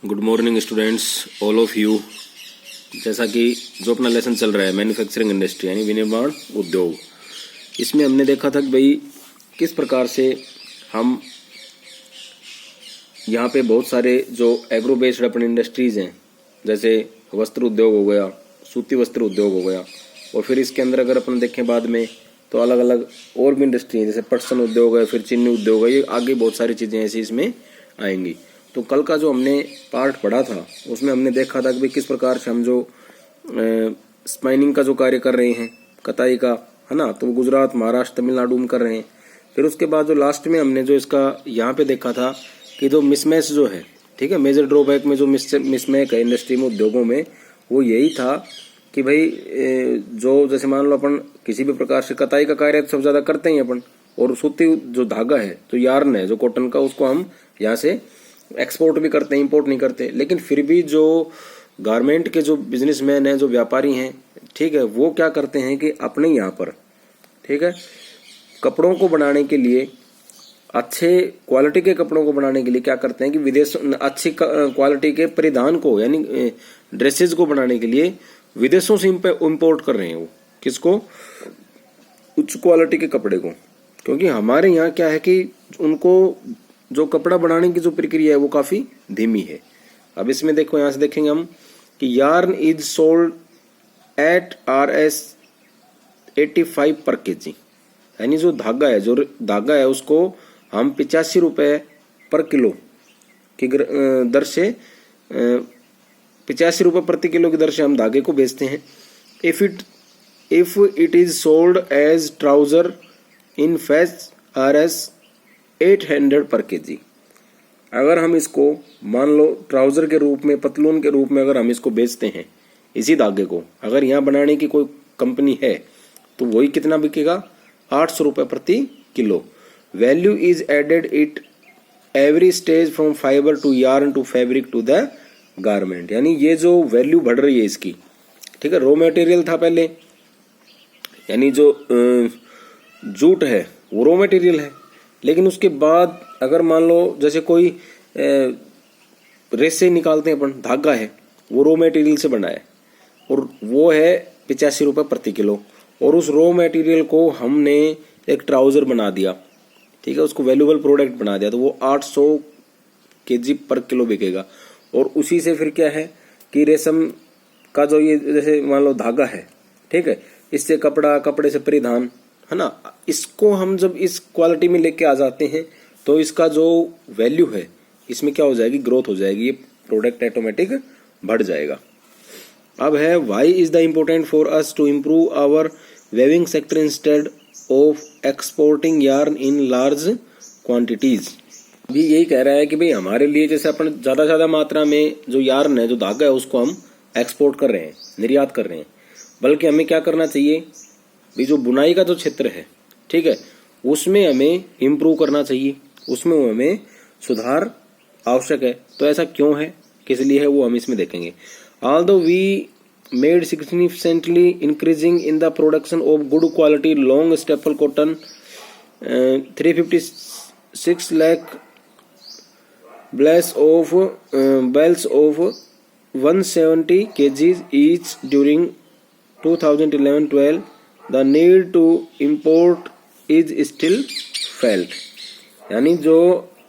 Good morning students, all of you. जैसा कि जो अपना लेसन चल रहा है मैन्युफैक्चरिंग इंडस्ट्री यानी विनिर्माण उद्योग, इसमें हमने देखा था कि भाई किस प्रकार से हम यहाँ पे बहुत सारे जो एग्रो बेस्ड अपनी इंडस्ट्रीज़ हैं, जैसे वस्त्र उद्योग हो गया, सूती वस्त्र उद्योग हो गया, और फिर इसके अंदर अगर अपन देखें बाद में तो अलग अलग और भी इंडस्ट्री हैं, जैसे पटसन उद्योग है, फिर चीनी उद्योग है, ये आगे बहुत सारी चीज़ें ऐसी इसमें आएंगी। तो कल का जो हमने पार्ट पढ़ा था उसमें हमने देखा था कि भाई किस प्रकार से हम जो स्पाइनिंग का जो कार्य कर रहे हैं, कताई का, है ना, तो गुजरात, महाराष्ट्र, तमिलनाडु में कर रहे हैं। फिर उसके बाद जो लास्ट में हमने जो इसका यहाँ पे देखा था कि जो मिसमैच जो है, ठीक है, मेजर ड्रॉबैक में जो मिसमैच है इंडस्ट्री में, उद्योगों में, वो यही था कि भाई जो जैसे मान लो अपन किसी भी प्रकार से कताई का कार्य सबसे ज़्यादा करते हैं अपन, और सूती जो धागा है, जो यार्न है, जो कॉटन का, उसको हम यहाँ से एक्सपोर्ट भी करते हैं, इंपोर्ट नहीं करते। लेकिन फिर भी जो गारमेंट के जो बिजनेसमैन हैं, जो व्यापारी हैं, ठीक है, वो क्या करते हैं कि अपने यहाँ पर, ठीक है, कपड़ों को बनाने के लिए, अच्छे क्वालिटी के कपड़ों को बनाने के लिए क्या करते हैं कि विदेश अच्छी क्वालिटी के परिधान को यानी ड्रेसेस को बनाने के लिए विदेशों से इंपोर्ट कर रहे हैं। वो किसको? उच्च क्वालिटी के कपड़े को। क्योंकि हमारे यहाँ क्या है कि उनको जो कपड़ा बनाने की जो प्रक्रिया है वो काफी धीमी है। अब इसमें देखो, यहाँ से देखेंगे हम कि yarn is sold at RS 85 पर kg, यानी जो धागा है उसको हम 85 रुपए पर किलो की दर से 85 रुपए प्रति किलो की दर से हम धागे को बेचते हैं। If it is sold as trouser in fetch RS 800 पर kg, अगर हम इसको मान लो ट्राउजर के रूप में, पतलून के रूप में अगर हम इसको बेचते हैं, इसी धागे को अगर यहाँ बनाने की कोई कंपनी है तो वही कितना बिकेगा? 800 रुपए प्रति किलो। Value is added it every stage from fibre to yarn to fabric to the garment, यानी ये जो वैल्यू बढ़ रही है इसकी, ठीक है, रॉ मटेरियल था पहले, यानी जो जूट है वो रॉ मटेरियल है, लेकिन उसके बाद अगर मान लो जैसे कोई रेसे निकालते हैं अपन, धागा है वो रॉ मटेरियल से बना है और वो है 85 रुपए प्रति किलो, और उस रॉ मटेरियल को हमने एक ट्राउजर बना दिया, ठीक है, उसको वैल्यूएबल प्रोडक्ट बना दिया, तो वो 800 kg पर किलो बिकेगा। और उसी से फिर क्या है कि रेशम का जो ये जैसे मान लो धागा है, ठीक है, इससे कपड़ा, कपड़े से परिधान, है ना, इसको हम जब इस क्वालिटी में लेके आ जाते हैं तो इसका जो वैल्यू है इसमें क्या हो जाएगी? ग्रोथ हो जाएगी, ये प्रोडक्ट ऑटोमेटिक बढ़ जाएगा। अब है why is the important for us to improve our weaving sector instead of exporting yarn in large quantities. भी यही कह रहा है कि भाई हमारे लिए जैसे अपन ज्यादा मात्रा में जो यार्न है, जो धागा है, उसको हम एक्सपोर्ट कर रहे हैं, निर्यात कर रहे हैं, बल्कि हमें क्या करना चाहिए भी, जो बुनाई का जो क्षेत्र है, ठीक है, उसमें हमें इम्प्रूव करना चाहिए, उसमें हमें सुधार आवश्यक है। तो ऐसा क्यों है, किस लिए है, वो हम इसमें देखेंगे। Although we made significantly increasing in the production of good quality long staple cotton 356 lakh bales of 170 kg each during 2011-12, the need to import is still felt। यानी जो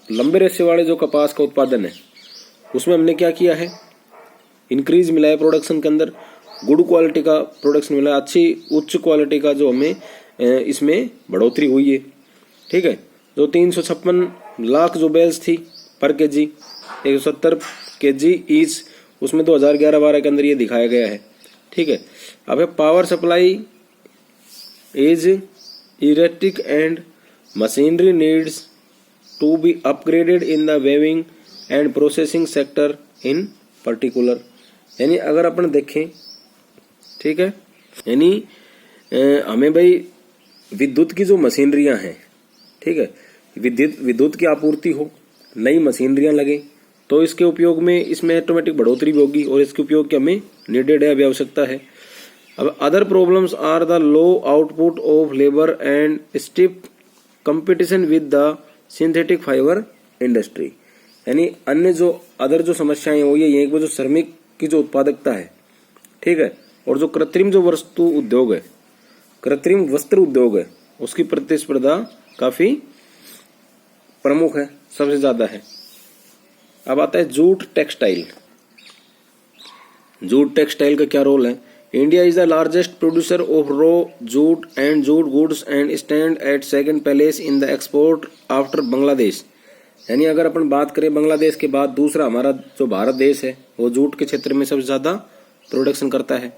लंबे रेशे वाले जो कपास का उत्पादन है उसमें हमने क्या किया है? इंक्रीज मिला है प्रोडक्शन के अंदर, गुड क्वालिटी का प्रोडक्शन मिला है, अच्छी उच्च क्वालिटी का जो हमें इसमें बढ़ोतरी हुई है, ठीक है। जो 356 लाख जो बेल्स थी पर kg, 170 kg ईच, उसमें 2011-12 के अंदर ये दिखाया गया है, ठीक है। अब है power supply is erratic and machinery needs to be upgraded in the weaving and processing sector in particular. यानी अगर अपन देखें, ठीक है, यानी हमें भाई विद्युत की जो मशीनरियां हैं, ठीक है, विद्युत की आपूर्ति हो, नई मशीनरियां लगे, तो इसके उपयोग में इसमें ऑटोमेटिक बढ़ोतरी भी होगी, और इसके उपयोग की हमें नीडेड है, अभी आवश्यकता है। अब other problems are the low output of labour and stiff competition with the synthetic fibre industry. यानी अन्य जो अदर जो समस्याएं वो ये है कि वो जो श्रमिक की जो उत्पादकता है, ठीक है, और जो कृत्रिम जो वस्तु उद्योग है, कृत्रिम वस्त्र उद्योग है, उसकी प्रतिस्पर्धा काफी प्रमुख है, सबसे ज्यादा है। अब आता है जूट टेक्सटाइल। जूट टेक्सटाइल का क्या रोल है? India is the largest producer of raw jute and jute goods and stand at second place in the export after Bangladesh. यानी अगर अपन बात करें बांग्लादेश के बाद दूसरा हमारा जो भारत देश है वो जूट के क्षेत्र में सबसे ज्यादा प्रोडक्शन करता है।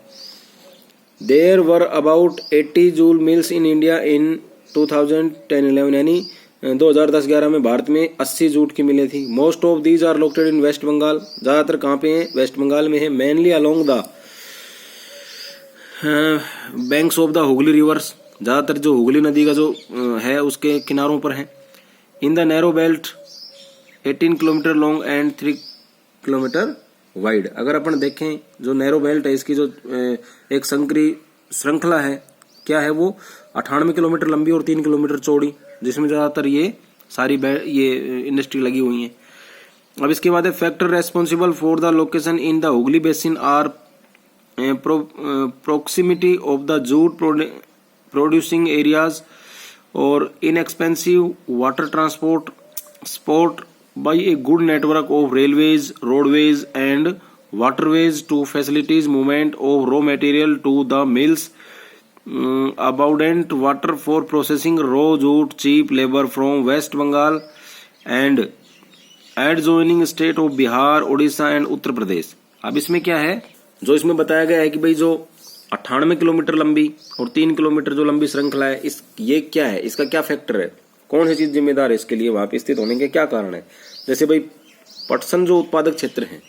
There were about 80 jute mills in India in 2010-11, यानी 2010-11 में भारत में 80 जूट की मिलें थी। Most of these are located in West Bengal. ज्यादातर कहाँ पे है? वेस्ट बंगाल में है। Mainly along the banks of the Hooghly rivers, ज्यादातर जो हुगली नदी का जो है उसके किनारों पर है। In the narrow belt 18 kilometre long and 3 kilometre wide. अगर अपन देखें जो नैरो बेल्ट है इसकी जो एक संकरी श्रृंखला है, क्या है वो 98 किलोमीटर लंबी और 3 किलोमीटर चौड़ी, जिसमें ज्यादातर ये सारी ये इंडस्ट्री लगी हुई है। अब इसके बाद है factor responsible for the location in the Hooghly basin are proximity of the jute producing areas or inexpensive water transport support by a good network of railways, roadways and waterways to facilitate movement of raw material to the mills, abundant water for processing raw jute, cheap labor from West Bengal and adjoining state of Bihar, Odisha and Uttar Pradesh। अब इसमें क्या है जो इसमें बताया गया है कि भाई जो 98 किलोमीटर लंबी और 3 किलोमीटर जो लंबी श्रृंखला है, इस ये क्या है, इसका क्या फैक्टर है, कौन सी चीज जिम्मेदार है इसके लिए, वहां पे स्थित होने के क्या कारण है? जैसे भाई पटसन जो उत्पादक क्षेत्र है,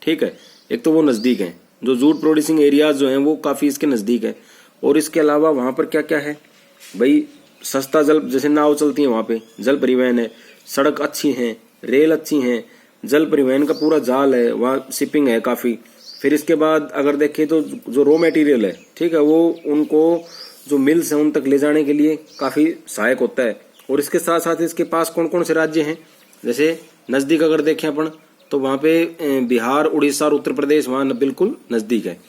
ठीक है, एक तो वो नजदीक है, जो जूट प्रोड्यूसिंग एरियाज जो है वो काफी इसके नजदीक है, और इसके अलावा वहां पर क्या क्या है भाई, सस्ता जल, जैसे नाव चलती है वहां पे, जल परिवहन है, सड़क अच्छी है, रेल अच्छी है, जल परिवहन का पूरा जाल है, वहाँ शिपिंग है काफी। फिर इसके बाद अगर देखें तो जो रॉ मटेरियल है, ठीक है, वो उनको जो मिल्स हैं उन तक ले जाने के लिए काफी सहायक होता है। और इसके साथ साथ इसके पास कौन कौन से राज्य हैं, जैसे नजदीक अगर देखें अपन तो वहां पे बिहार, उड़ीसा और उत्तर प्रदेश वहां बिल्कुल नजदीक है।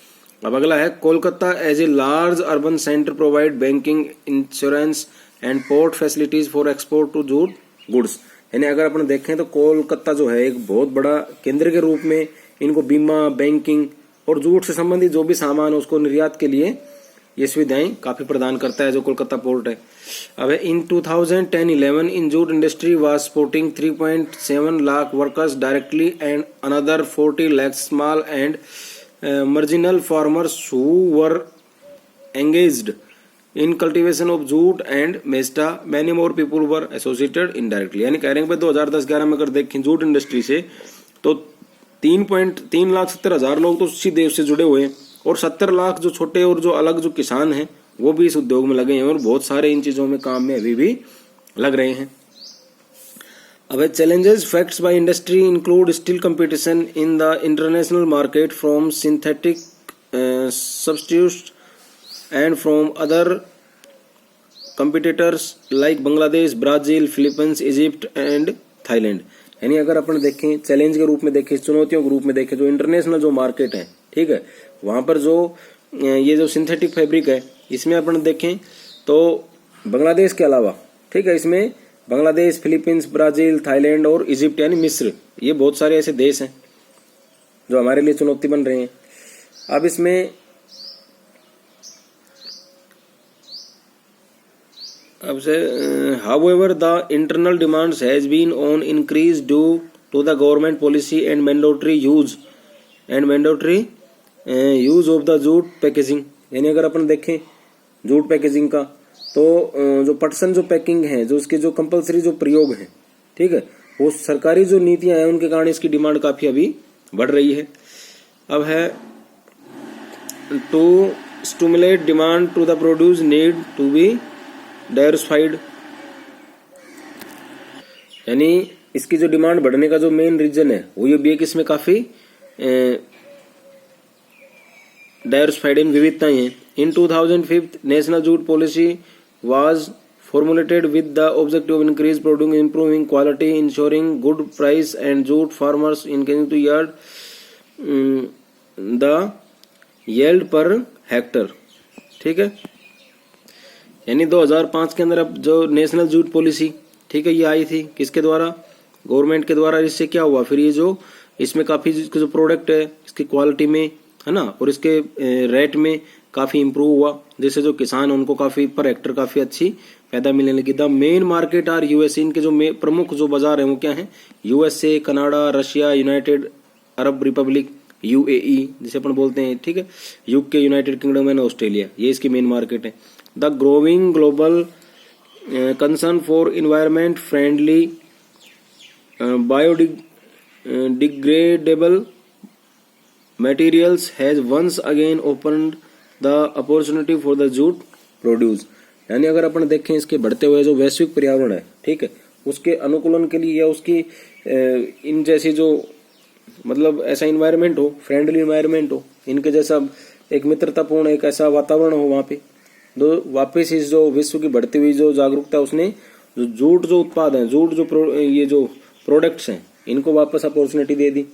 अब अगला है Kolkata as a large urban centre provide banking, insurance and port facilities for export to jute goods. यानी अगर अपन देखें तो कोलकाता जो है एक बहुत बड़ा केंद्र के रूप में इनको बीमा, बैंकिंग और जूट से संबंधित जो भी सामान है उसको निर्यात के लिए ये सुविधाएं काफी प्रदान करता है जो कोलकाता पोर्ट है। अब इन 2010-11 इन jute industry was supporting 3.7 lakh workers directly and another 40 lakh small and marginal farmers who were engaged in cultivation of jute and mesta. Many more people were associated indirectly। यानी कह रहे हैं कि 2010-11 में अगर देखें जूट इंडस्ट्री से तो 3,70,000 लोग तो सीधे उससे जुड़े हुए हैं, और 70 लाख जो छोटे और जो अलग जो किसान हैं वो भी इस उद्योग में लगे हैं, और बहुत सारे इन चीजों में काम में अभी भी लग रहे हैं। अब challenges faced by industry include still competition in the international market from synthetic substitutes and from other competitors like Bangladesh, Brazil, Philippines, Egypt and Thailand। यानी अगर अपन देखें चैलेंज के रूप में देखें, चुनौतियों के रूप में देखें, जो इंटरनेशनल जो मार्केट है, ठीक है, वहां पर जो ये जो सिंथेटिक फैब्रिक है इसमें अपन देखें तो बांग्लादेश के अलावा, ठीक है, इसमें बांग्लादेश, फिलीपींस, ब्राजील, थाईलैंड और इजिप्ट यानी मिस्र, ये बहुत सारे ऐसे देश हैं जो हमारे लिए चुनौती बन रहे हैं। अब इसमें अब से however the internal demands has been on increase due to the government policy and mandatory use of the jute packaging. यानी अगर अपन देखें जूट पैकेजिंग का तो जो पटसन जो पैकिंग है, जो उसके जो कंपलसरी जो प्रयोग है, ठीक है, वो सरकारी जो नीतियां हैं उनके कारण इसकी डिमांड काफी अभी बढ़ रही है। अब है to stimulate demand to the produce need to be diversified. यानी इसकी जो डिमांड बढ़ने का जो मेन रीजन है वो ये भी है कि इसमें काफी डाइवर्सिफाइड इन विविधताएं हैं। इन 2005 national jute policy was formulated with the objective of increase producing, improving quality, ensuring good price and jute farmers increasing to yard the yield per hectare। ठीक है, यानी 2005 के अंदर अब जो नेशनल जूट पॉलिसी, ठीक है, ये आई थी किसके द्वारा, गवर्नमेंट के द्वारा। इससे क्या हुआ फिर, ये जो इसमें काफी जो प्रोडक्ट है इसकी क्वालिटी में, है ना, और इसके रेट में काफी इंप्रूव हुआ, जिससे जो किसान है उनको काफी पर हेक्टर काफी अच्छी पैदा मिलने लगी। The main market are USA, इनके जो प्रमुख जो बाजार है वो क्या है, USA, Canada, Russia, United Arab Republic, UAE जिसे अपन बोलते हैं, ठीक है, UK, United Kingdom and Australia, ये इसकी मेन मार्केट है। The growing global concern for environment friendly biodegradable materials has once again opened the opportunity for the jute produce। यानी अगर अपन देखें इसके बढ़ते हुए जो वैश्विक पर्यावरण है, ठीक है, उसके अनुकूलन के लिए या उसकी इन जैसी जो मतलब ऐसा इन्वायरमेंट हो, फ्रेंडली इन्वायरमेंट हो, इनके जैसा एक मित्रतापूर्ण एक ऐसा वातावरण हो वहां पे, तो वापस इस जो विश्व की बढ़ती हुई जो जागरूकता उसने जो जूट जो उत्पाद है, जूट जो ये जो प्रोडक्ट्स हैं, इनको वापस अपॉर्चुनिटी दे दी,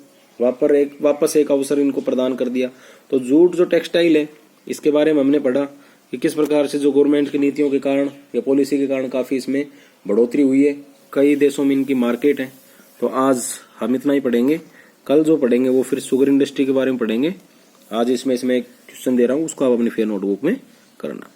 वापस एक अवसर इनको प्रदान कर दिया। तो जूट जो टेक्सटाइल है इसके बारे में हमने पढ़ा कि किस प्रकार से जो गवर्नमेंट की नीतियों के कारण या पॉलिसी के कारण काफी इसमें बढ़ोतरी हुई है, कई देशों में इनकी मार्केट है। तो आज हम इतना ही पढ़ेंगे, कल जो पढ़ेंगे वो फिर शुगर इंडस्ट्री के बारे में पढ़ेंगे। आज इसमें एक क्वेश्चन दे रहा हूँ, उसको आप अपनी फेयर नोटबुक में करना।